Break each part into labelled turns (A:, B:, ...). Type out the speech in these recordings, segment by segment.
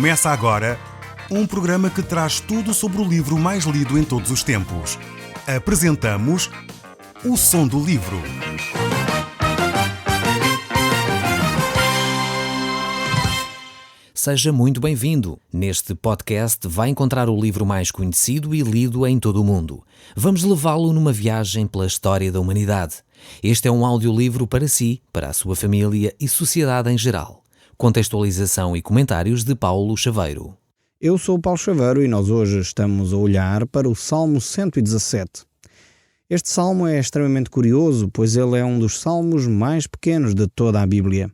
A: Começa agora um programa que traz tudo sobre o livro mais lido em todos os tempos. Apresentamos O Som do Livro.
B: Seja muito bem-vindo. Neste podcast vai encontrar o livro mais conhecido e lido em todo o mundo. Vamos levá-lo numa viagem pela história da humanidade. Este é um audiolivro para si, para a sua família e sociedade em geral. Contextualização e comentários de Paulo Chaveiro.
C: Eu sou o Paulo Chaveiro e nós hoje estamos a olhar para o Salmo 117. Este salmo é extremamente curioso, pois ele é um dos salmos mais pequenos de toda a Bíblia,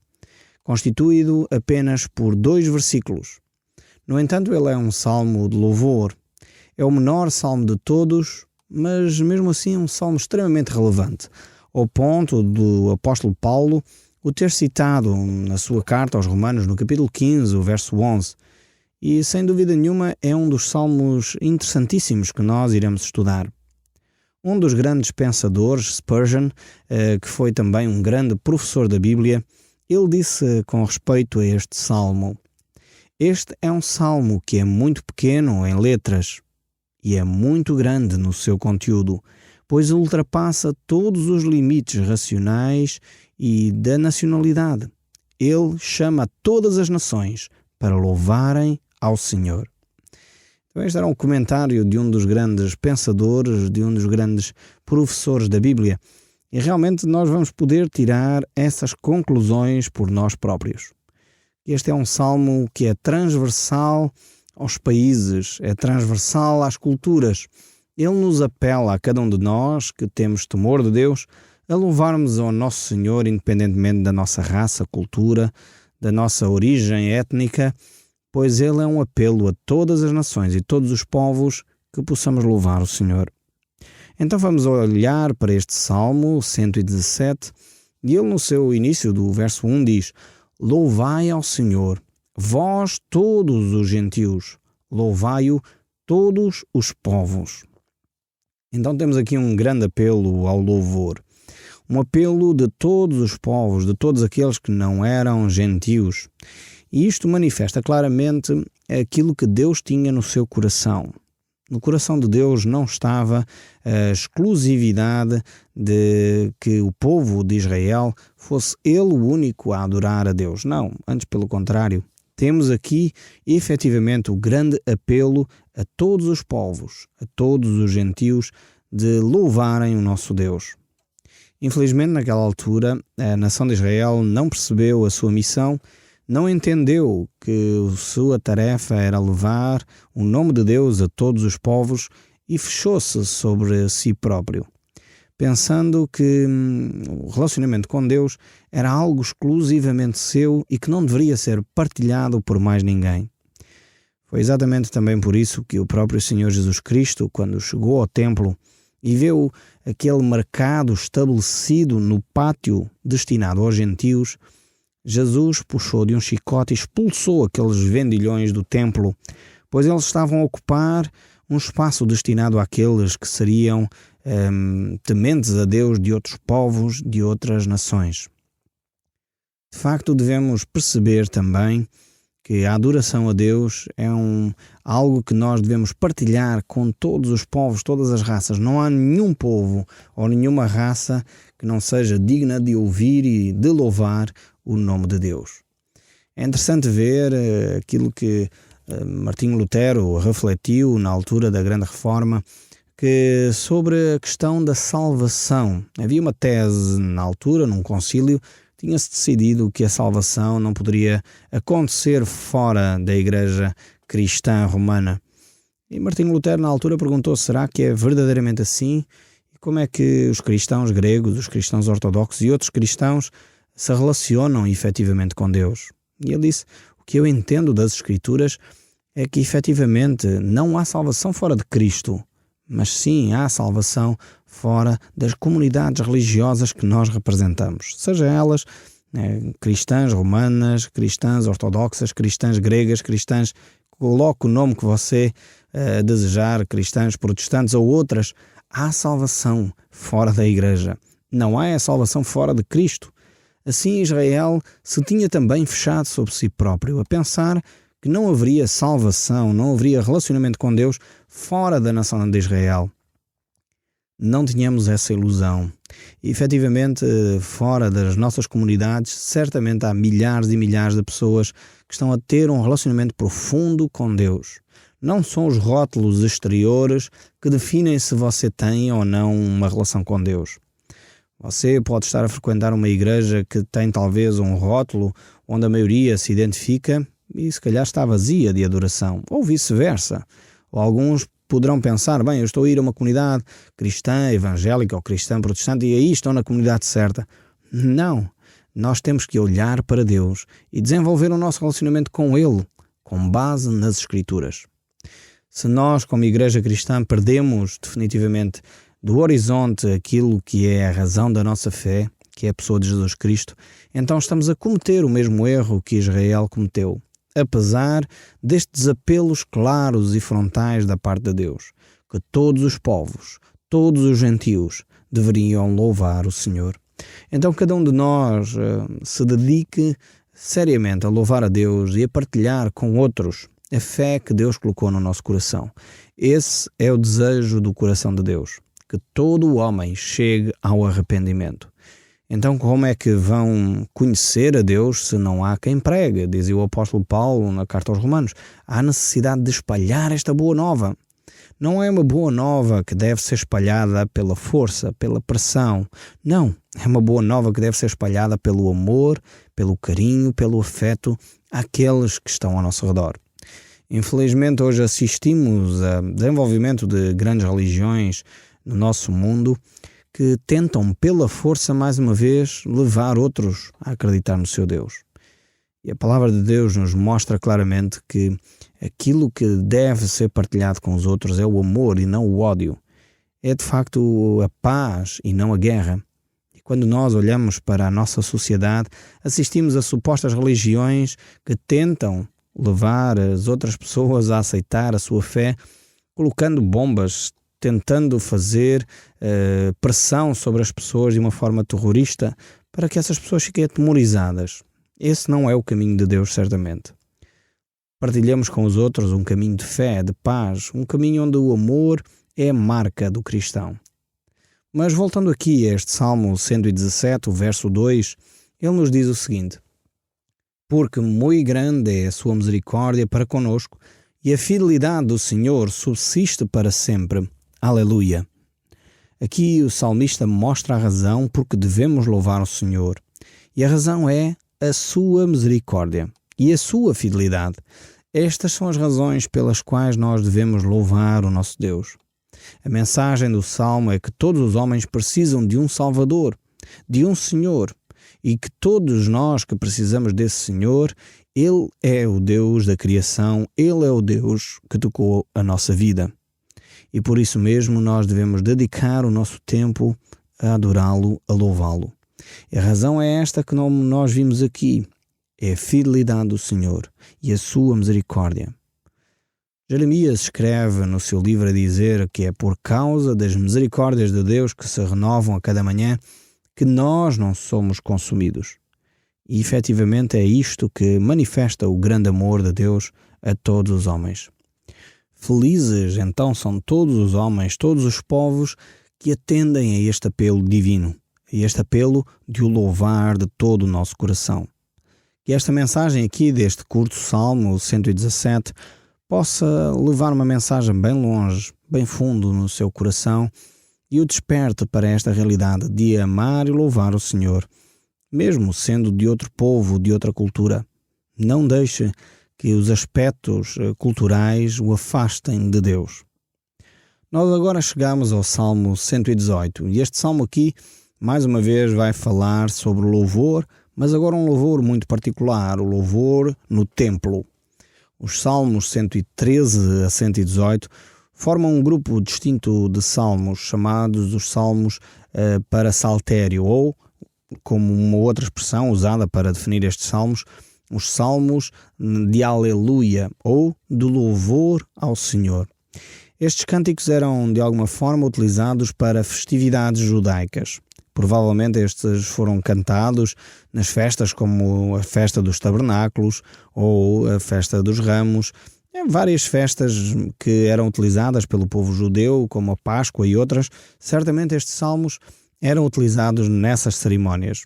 C: constituído apenas por 2 versículos. No entanto, ele é um salmo de louvor. É o menor salmo de todos, mas mesmo assim um salmo extremamente relevante, ao ponto do apóstolo Paulo o ter citado na sua carta aos Romanos, no capítulo 15, o verso 11. E, sem dúvida nenhuma, é um dos salmos interessantíssimos que nós iremos estudar. Um dos grandes pensadores, Spurgeon, que foi também um grande professor da Bíblia, ele disse com respeito a este salmo: este é um salmo que é muito pequeno em letras e é muito grande no seu conteúdo, pois ultrapassa todos os limites racionais e da nacionalidade. Ele chama todas as nações para louvarem ao Senhor. Então, este era um comentário de um dos grandes pensadores, de um dos grandes professores da Bíblia. E realmente nós vamos poder tirar essas conclusões por nós próprios. Este é um salmo que é transversal aos países, é transversal às culturas. Ele nos apela a cada um de nós que temos temor de Deus a louvarmos ao nosso Senhor independentemente da nossa raça, cultura, da nossa origem étnica, pois ele é um apelo a todas as nações e todos os povos que possamos louvar o Senhor. Então vamos olhar para este Salmo 117 e ele no seu início do verso 1 diz: louvai ao Senhor, vós todos os gentios, louvai-o todos os povos. Então temos aqui um grande apelo ao louvor. Um apelo de todos os povos, de todos aqueles que não eram gentios. E isto manifesta claramente aquilo que Deus tinha no seu coração. No coração de Deus não estava a exclusividade de que o povo de Israel fosse ele o único a adorar a Deus. Não, antes pelo contrário. Temos aqui, efetivamente, o grande apelo a todos os povos, a todos os gentios, de louvarem o nosso Deus. Infelizmente, naquela altura, a nação de Israel não percebeu a sua missão, não entendeu que a sua tarefa era levar o nome de Deus a todos os povos e fechou-se sobre si próprio, pensando que o relacionamento com Deus era algo exclusivamente seu e que não deveria ser partilhado por mais ninguém. Foi exatamente também por isso que o próprio Senhor Jesus Cristo, quando chegou ao templo e viu aquele mercado estabelecido no pátio destinado aos gentios, Jesus puxou de um chicote e expulsou aqueles vendilhões do templo, pois eles estavam a ocupar um espaço destinado àqueles que seriam tementes a Deus de outros povos, de outras nações. De facto, devemos perceber também que a adoração a Deus é algo que nós devemos partilhar com todos os povos, todas as raças. Não há nenhum povo ou nenhuma raça que não seja digna de ouvir e de louvar o nome de Deus. É interessante ver aquilo que Martinho Lutero refletiu na altura da Grande Reforma, que sobre a questão da salvação. Havia uma tese na altura, num concílio, tinha-se decidido que a salvação não poderia acontecer fora da Igreja Cristã Romana. E Martinho Lutero, na altura, perguntou: será que é verdadeiramente assim? E como é que os cristãos gregos, os cristãos ortodoxos e outros cristãos se relacionam efetivamente com Deus? E ele disse: o que eu entendo das Escrituras é que efetivamente não há salvação fora de Cristo, mas sim há salvação fora das comunidades religiosas que nós representamos, seja elas cristãs romanas, cristãs ortodoxas, cristãs gregas, cristãs, coloque o nome que você desejar, cristãs protestantes ou outras. Há salvação fora da Igreja, não há a salvação fora de Cristo. Assim Israel se tinha também fechado sobre si próprio, a pensar que não haveria salvação, não haveria relacionamento com Deus fora da nação de Israel. Não tínhamos essa ilusão. E, efetivamente, fora das nossas comunidades, certamente há milhares e milhares de pessoas que estão a ter um relacionamento profundo com Deus. Não são os rótulos exteriores que definem se você tem ou não uma relação com Deus. Você pode estar a frequentar uma igreja que tem talvez um rótulo onde a maioria se identifica e se calhar está vazia de adoração, ou vice-versa. Ou alguns poderão pensar, bem, eu estou a ir a uma comunidade cristã, evangélica ou cristã protestante e aí estou na comunidade certa. Não, nós temos que olhar para Deus e desenvolver o nosso relacionamento com Ele, com base nas Escrituras. Se nós, como igreja cristã, perdemos definitivamente do horizonte aquilo que é a razão da nossa fé, que é a pessoa de Jesus Cristo, então estamos a cometer o mesmo erro que Israel cometeu, apesar destes apelos claros e frontais da parte de Deus, que todos os povos, todos os gentios deveriam louvar o Senhor. Então cada um de nós se dedique seriamente a louvar a Deus e a partilhar com outros a fé que Deus colocou no nosso coração. Esse é o desejo do coração de Deus, que todo o homem chegue ao arrependimento. Então como é que vão conhecer a Deus se não há quem pregue? Dizia o apóstolo Paulo na carta aos Romanos. Há necessidade de espalhar esta boa nova. Não é uma boa nova que deve ser espalhada pela força, pela pressão. Não, é uma boa nova que deve ser espalhada pelo amor, pelo carinho, pelo afeto àqueles que estão ao nosso redor. Infelizmente hoje assistimos a desenvolvimento de grandes religiões no nosso mundo que tentam pela força mais uma vez levar outros a acreditar no seu Deus. E a palavra de Deus nos mostra claramente que aquilo que deve ser partilhado com os outros é o amor e não o ódio. É de facto a paz e não a guerra. E quando nós olhamos para a nossa sociedade, assistimos a supostas religiões que tentam levar as outras pessoas a aceitar a sua fé, colocando bombas, tentando fazer pressão sobre as pessoas de uma forma terrorista para que essas pessoas fiquem atemorizadas. Esse não é o caminho de Deus, certamente. Partilhamos com os outros um caminho de fé, de paz, um caminho onde o amor é a marca do cristão. Mas voltando aqui a este Salmo 117, o verso 2, ele nos diz o seguinte: porque muito grande é a sua misericórdia para conosco, e a fidelidade do Senhor subsiste para sempre. Aleluia! Aqui o salmista mostra a razão por que devemos louvar o Senhor. E a razão é a sua misericórdia e a sua fidelidade. Estas são as razões pelas quais nós devemos louvar o nosso Deus. A mensagem do Salmo é que todos os homens precisam de um Salvador, de um Senhor, e que todos nós que precisamos desse Senhor, Ele é o Deus da criação, Ele é o Deus que tocou a nossa vida. E por isso mesmo nós devemos dedicar o nosso tempo a adorá-lo, a louvá-lo. E a razão é esta que nós vimos aqui, é a fidelidade do Senhor e a sua misericórdia. Jeremias escreve no seu livro a dizer que é por causa das misericórdias de Deus que se renovam a cada manhã que nós não somos consumidos. E efetivamente é isto que manifesta o grande amor de Deus a todos os homens. Felizes então são todos os homens, todos os povos que atendem a este apelo divino, a este apelo de o louvar de todo o nosso coração. Que esta mensagem aqui deste curto Salmo 117 possa levar uma mensagem bem longe, bem fundo no seu coração e o desperte para esta realidade de amar e louvar o Senhor, mesmo sendo de outro povo, de outra cultura. Não deixe que os aspectos culturais o afastem de Deus. Nós agora chegamos ao Salmo 118 e este Salmo aqui, mais uma vez, vai falar sobre o louvor, mas agora um louvor muito particular, o louvor no templo. Os Salmos 113 a 118 formam um grupo distinto de salmos, chamados os salmos para saltério, ou, como uma outra expressão usada para definir estes salmos, os salmos de aleluia, ou do louvor ao Senhor. Estes cânticos eram, de alguma forma, utilizados para festividades judaicas, Provavelmente estes foram cantados nas festas como a festa dos tabernáculos ou a festa dos ramos. Várias festas que eram utilizadas pelo povo judeu, como a Páscoa e outras. Certamente estes salmos eram utilizados nessas cerimónias.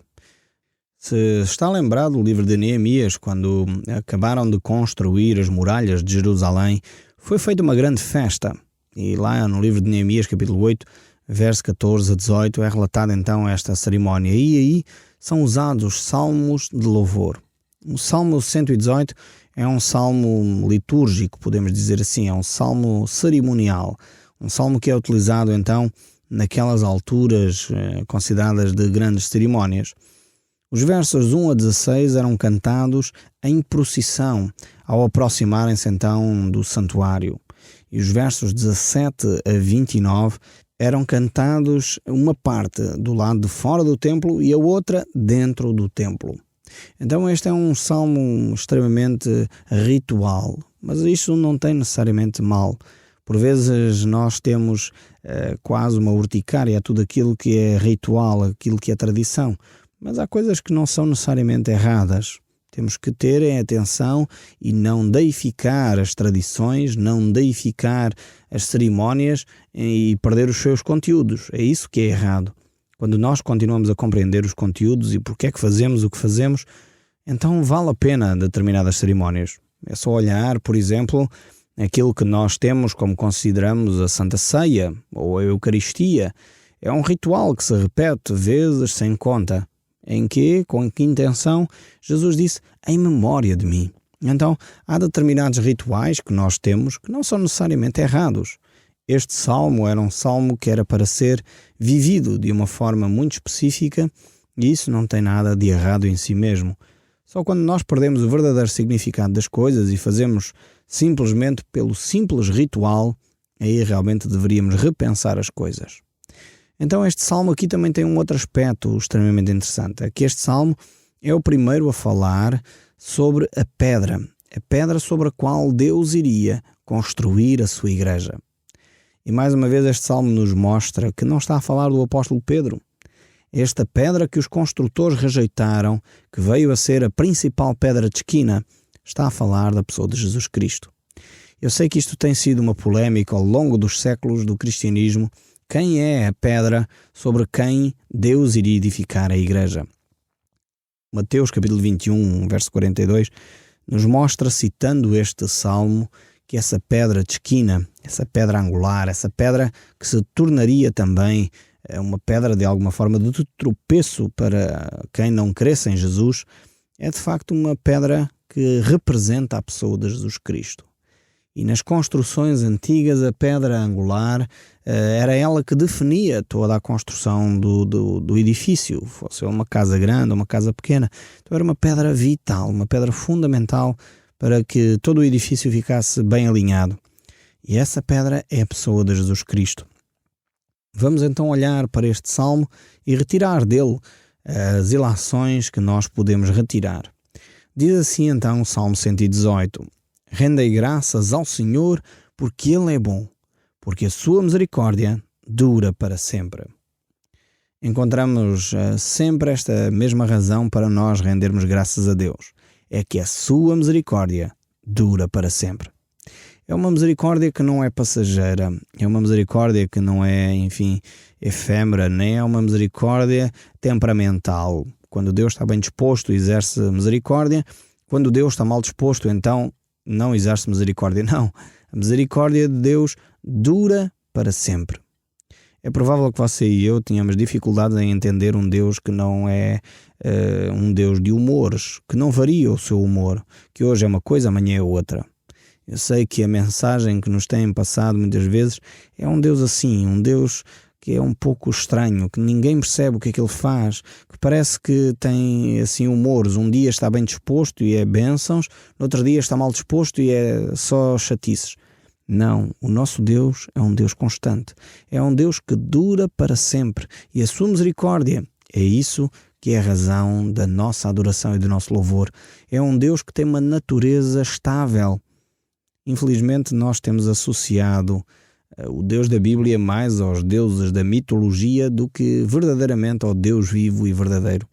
C: Se está lembrado o livro de Neemias, quando acabaram de construir as muralhas de Jerusalém, foi feita uma grande festa. E lá no livro de Neemias, capítulo 8, verso 14 a 18, é relatada então esta cerimónia. E aí são usados os salmos de louvor. O Salmo 118 é um salmo litúrgico, podemos dizer assim, é um salmo cerimonial. Um salmo que é utilizado então naquelas alturas consideradas de grandes cerimónias. Os versos 1 a 16 eram cantados em procissão, ao aproximarem-se então do santuário. E os versos 17 a 29 eram cantados uma parte do lado de fora do templo e a outra dentro do templo. Então este é um salmo extremamente ritual, mas isso não tem necessariamente mal. Por vezes nós temos quase uma urticária a tudo aquilo que é ritual, aquilo que é tradição, mas há coisas que não são necessariamente erradas. Temos que ter atenção e não deificar as tradições, não deificar as cerimónias e perder os seus conteúdos. É isso que é errado. Quando nós continuamos a compreender os conteúdos e porque é que fazemos o que fazemos, então vale a pena determinadas cerimónias. É só olhar, por exemplo, aquilo que nós temos como consideramos a Santa Ceia ou a Eucaristia. É um ritual que se repete vezes sem conta. Com que intenção? Jesus disse, em memória de mim. Então, há determinados rituais que nós temos que não são necessariamente errados. Este salmo era um salmo que era para ser vivido de uma forma muito específica e isso não tem nada de errado em si mesmo. Só quando nós perdemos o verdadeiro significado das coisas e fazemos simplesmente pelo simples ritual, aí realmente deveríamos repensar as coisas. Então este salmo aqui também tem um outro aspecto extremamente interessante. É que este salmo é o primeiro a falar sobre a pedra sobre a qual Deus iria construir a sua igreja. E mais uma vez este salmo nos mostra que não está a falar do apóstolo Pedro. Esta pedra que os construtores rejeitaram, que veio a ser a principal pedra de esquina, está a falar da pessoa de Jesus Cristo. Eu sei que isto tem sido uma polémica ao longo dos séculos do cristianismo. Quem é a pedra sobre quem Deus iria edificar a igreja? Mateus capítulo 21, verso 42, nos mostra, citando este salmo, que essa pedra de esquina, essa pedra angular, essa pedra que se tornaria também uma pedra de alguma forma de tropeço para quem não cresce em Jesus, é de facto uma pedra que representa a pessoa de Jesus Cristo. E nas construções antigas a pedra angular era ela que definia toda a construção do edifício, fosse uma casa grande ou uma casa pequena. Então era uma pedra vital, uma pedra fundamental para que todo o edifício ficasse bem alinhado. E essa pedra é a pessoa de Jesus Cristo. Vamos então olhar para este salmo e retirar dele as ilações que nós podemos retirar. Diz assim então o Salmo 118: Rendei graças ao Senhor porque Ele é bom, porque a sua misericórdia dura para sempre. Encontramos sempre esta mesma razão para nós rendermos graças a Deus. É que a sua misericórdia dura para sempre. É uma misericórdia que não é passageira, é uma misericórdia que não é, efêmera, nem é uma misericórdia temperamental. Quando Deus está bem disposto, exerce misericórdia. Quando Deus está mal disposto, então não exerce misericórdia. Não, a misericórdia de Deus dura para sempre. É provável que você e eu tenhamos dificuldades em entender um Deus que não é um Deus de humores, que não varia o seu humor, que hoje é uma coisa, amanhã é outra. Eu sei que a mensagem que nos têm passado muitas vezes é um Deus assim, um Deus que é um pouco estranho, que ninguém percebe o que é que ele faz, que parece que tem assim humores. Um dia está bem disposto e é bênçãos, no outro dia está mal disposto e é só chatices. Não, o nosso Deus é um Deus constante, é um Deus que dura para sempre e a sua misericórdia é isso que é a razão da nossa adoração e do nosso louvor. É um Deus que tem uma natureza estável. Infelizmente nós temos associado o Deus da Bíblia mais aos deuses da mitologia do que verdadeiramente ao Deus vivo e verdadeiro.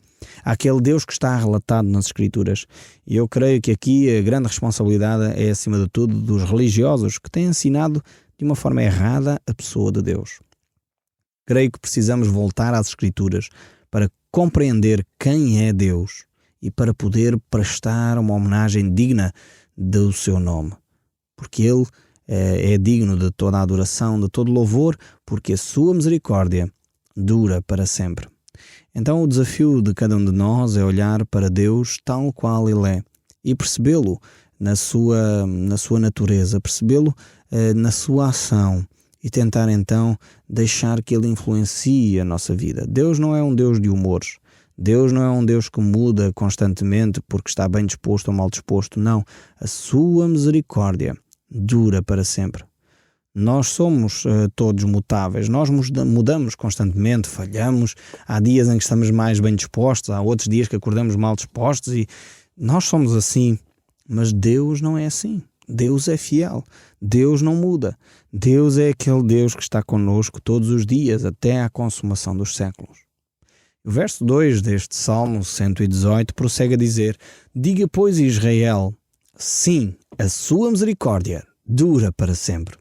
C: Aquele Deus que está relatado nas Escrituras. E eu creio que aqui a grande responsabilidade é, acima de tudo, dos religiosos que têm ensinado de uma forma errada a pessoa de Deus. Creio que precisamos voltar às Escrituras para compreender quem é Deus e para poder prestar uma homenagem digna do seu nome. Porque Ele é digno de toda a adoração, de todo louvor, porque a sua misericórdia dura para sempre. Então o desafio de cada um de nós é olhar para Deus tal qual Ele é e percebê-lo na sua natureza, percebê-lo na sua ação e tentar então deixar que Ele influencie a nossa vida. Deus não é um Deus de humores. Deus não é um Deus que muda constantemente porque está bem disposto ou mal disposto. Não. A sua misericórdia dura para sempre. Nós somos todos mutáveis, nós mudamos constantemente, falhamos, há dias em que estamos mais bem dispostos, há outros dias que acordamos mal dispostos e nós somos assim, mas Deus não é assim. Deus é fiel, Deus não muda, Deus é aquele Deus que está connosco todos os dias até à consumação dos séculos. O verso 2 deste Salmo 118 prossegue a dizer: diga, pois, Israel, sim, a sua misericórdia dura para sempre.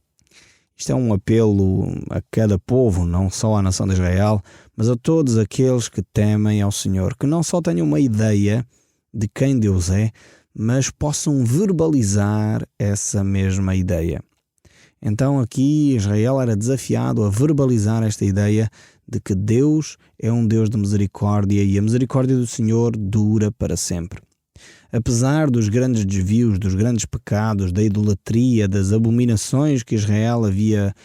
C: Isto é um apelo a cada povo, não só à nação de Israel, mas a todos aqueles que temem ao Senhor, que não só tenham uma ideia de quem Deus é, mas possam verbalizar essa mesma ideia. Então aqui Israel era desafiado a verbalizar esta ideia de que Deus é um Deus de misericórdia e a misericórdia do Senhor dura para sempre. Apesar dos grandes desvios, dos grandes pecados, da idolatria, das abominações que Israel havia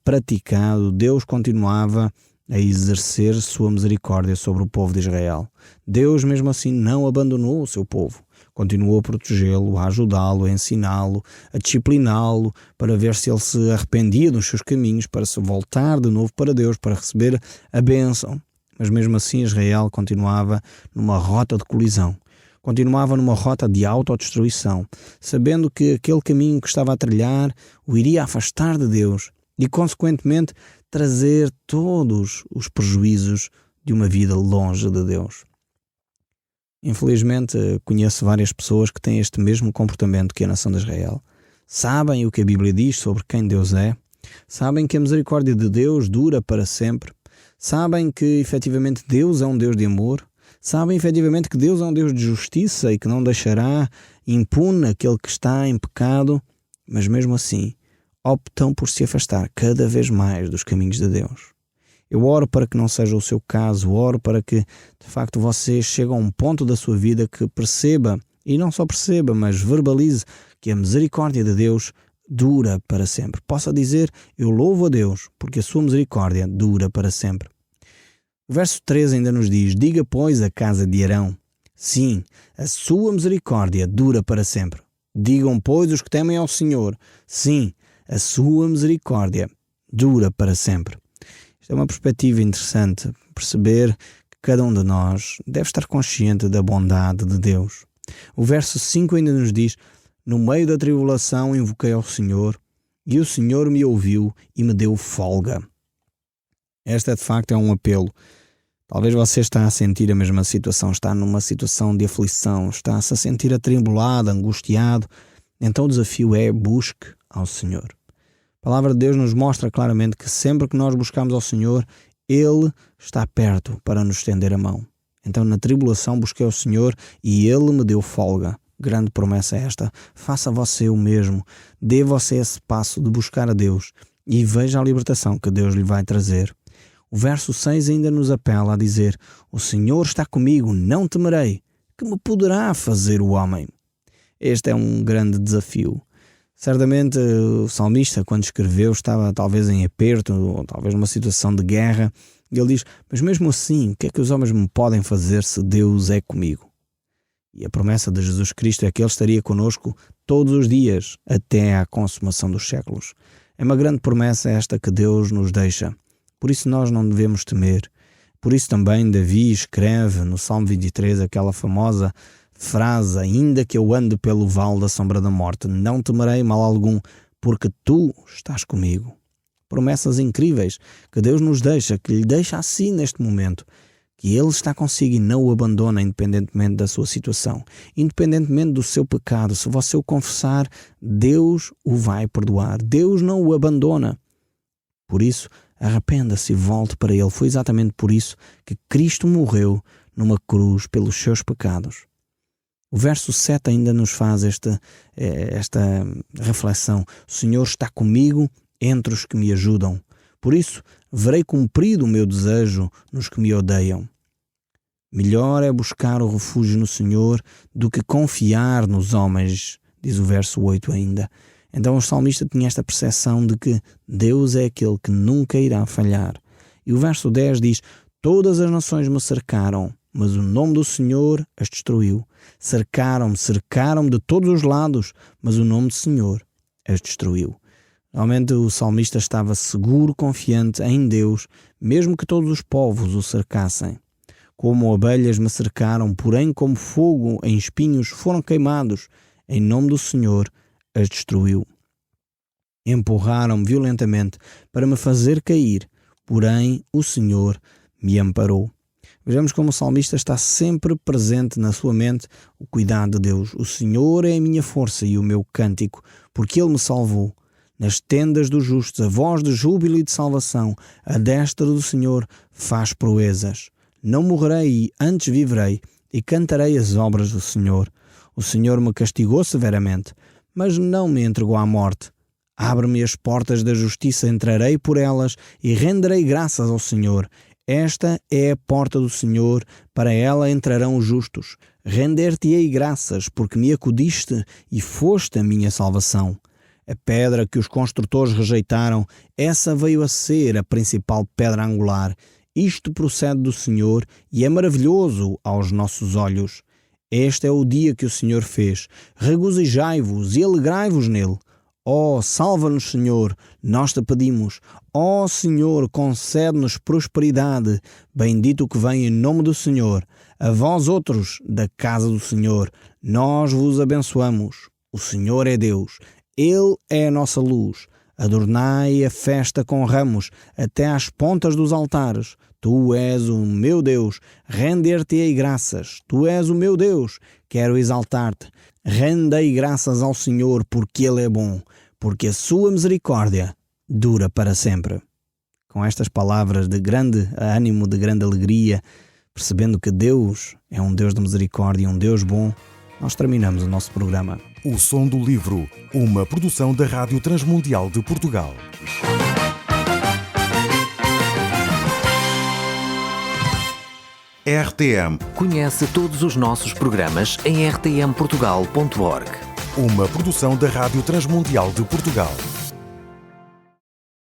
C: praticado, Deus continuava a exercer sua misericórdia sobre o povo de Israel. Deus, mesmo assim, não abandonou o seu povo. Continuou a protegê-lo, a ajudá-lo, a ensiná-lo, a discipliná-lo, para ver se ele se arrependia dos seus caminhos, para se voltar de novo para Deus, para receber a bênção. Mas mesmo assim Israel continuava numa rota de colisão. Continuava numa rota de autodestruição, sabendo que aquele caminho que estava a trilhar o iria afastar de Deus e, consequentemente, trazer todos os prejuízos de uma vida longe de Deus. Infelizmente, conheço várias pessoas que têm este mesmo comportamento que a nação de Israel. Sabem o que a Bíblia diz sobre quem Deus é, sabem que a misericórdia de Deus dura para sempre, sabem que, efetivamente, Deus é um Deus de amor, sabem efetivamente que Deus é um Deus de justiça e que não deixará impune aquele que está em pecado, mas mesmo assim optam por se afastar cada vez mais dos caminhos de Deus. Eu oro para que não seja o seu caso, oro para que de facto você chegue a um ponto da sua vida que perceba, e não só perceba, mas verbalize que a misericórdia de Deus dura para sempre. Possa dizer: eu louvo a Deus porque a sua misericórdia dura para sempre. O verso 3 ainda nos diz: diga, pois, a casa de Arão, sim, a sua misericórdia dura para sempre. Digam, pois, os que temem ao Senhor, sim, a sua misericórdia dura para sempre. Isto é uma perspectiva interessante, perceber que cada um de nós deve estar consciente da bondade de Deus. O verso 5 ainda nos diz: no meio da tribulação invoquei ao Senhor, e o Senhor me ouviu e me deu folga. Esta de facto é um apelo. Talvez você está a sentir a mesma situação, está numa situação de aflição, está-se a sentir atribulado, angustiado. Então o desafio é: busque ao Senhor. A palavra de Deus nos mostra claramente que sempre que nós buscamos ao Senhor, Ele está perto para nos estender a mão. Então na tribulação busquei ao Senhor e Ele me deu folga. Grande promessa é esta. Faça você o mesmo. Dê você esse passo de buscar a Deus e veja a libertação que Deus lhe vai trazer. O verso 6 ainda nos apela a dizer: o Senhor está comigo, não temerei. Que me poderá fazer o homem? Este é um grande desafio. Certamente o salmista, quando escreveu, estava talvez em aperto, ou talvez numa situação de guerra. E ele diz: mas mesmo assim, o que é que os homens me podem fazer se Deus é comigo? E a promessa de Jesus Cristo é que Ele estaria conosco todos os dias, até à consumação dos séculos. É uma grande promessa esta que Deus nos deixa. Por isso nós não devemos temer. Por isso também Davi escreve no Salmo 23 aquela famosa frase: ainda que eu ande pelo vale da sombra da morte, não temerei mal algum, porque tu estás comigo. promessas incríveis que Deus nos deixa, que lhe deixa assim neste momento, que Ele está consigo e não o abandona independentemente da sua situação, independentemente do seu pecado. Se você o confessar, Deus o vai perdoar. Deus não o abandona. Por isso, arrependa-se e volte para Ele. Foi exatamente por isso que Cristo morreu numa cruz pelos seus pecados. O verso 7 ainda nos faz esta reflexão. O Senhor está comigo entre os que me ajudam. Por isso, verei cumprido o meu desejo nos que me odeiam. Melhor é buscar o refúgio no Senhor do que confiar nos homens, diz o verso 8 ainda. Então o salmista tinha esta percepção de que Deus é aquele que nunca irá falhar. E o verso 10 diz: todas as nações me cercaram, mas o nome do Senhor as destruiu. Cercaram-me de todos os lados, mas o nome do Senhor as destruiu. Realmente o salmista estava seguro, confiante em Deus, mesmo que todos os povos o cercassem. Como abelhas me cercaram, porém como fogo em espinhos foram queimados, em nome do Senhor as destruiu. Empurraram-me violentamente para me fazer cair, porém o Senhor me amparou. Vejamos como o salmista está sempre presente na sua mente o cuidado de Deus. O Senhor é a minha força e o meu cântico, porque Ele me salvou. Nas tendas dos justos, a voz de júbilo e de salvação, a destra do Senhor faz proezas. Não morrerei, antes viverei, e cantarei as obras do Senhor. O Senhor me castigou severamente, mas não me entregou à morte. Abre-me as portas da justiça, entrarei por elas e renderei graças ao Senhor. Esta é a porta do Senhor, para ela entrarão os justos. Render-te-ei graças, porque me acudiste e foste a minha salvação. A pedra que os construtores rejeitaram, essa veio a ser a principal pedra angular. Isto procede do Senhor e é maravilhoso aos nossos olhos. Este é o dia que o Senhor fez. Regozijai-vos e alegrai-vos nele. Ó, salva-nos, Senhor, nós te pedimos. Ó, Senhor, concede-nos prosperidade. Bendito o que vem em nome do Senhor. A vós outros, da casa do Senhor, nós vos abençoamos. O Senhor é Deus. Ele é a nossa luz. Adornai a festa com ramos, até às pontas dos altares. Tu és o meu Deus, render-te-ei graças. Tu és o meu Deus, quero exaltar-te. Rendei graças ao Senhor, porque Ele é bom, porque a sua misericórdia dura para sempre. Com estas palavras de grande ânimo, de grande alegria, percebendo que Deus é um Deus de misericórdia, um Deus bom, nós terminamos o nosso programa.
A: O Som do Livro, uma produção da Rádio Transmundial de Portugal. RTM.
B: Conhece todos os nossos programas em rtmportugal.org.
A: Uma produção da Rádio Transmundial de Portugal.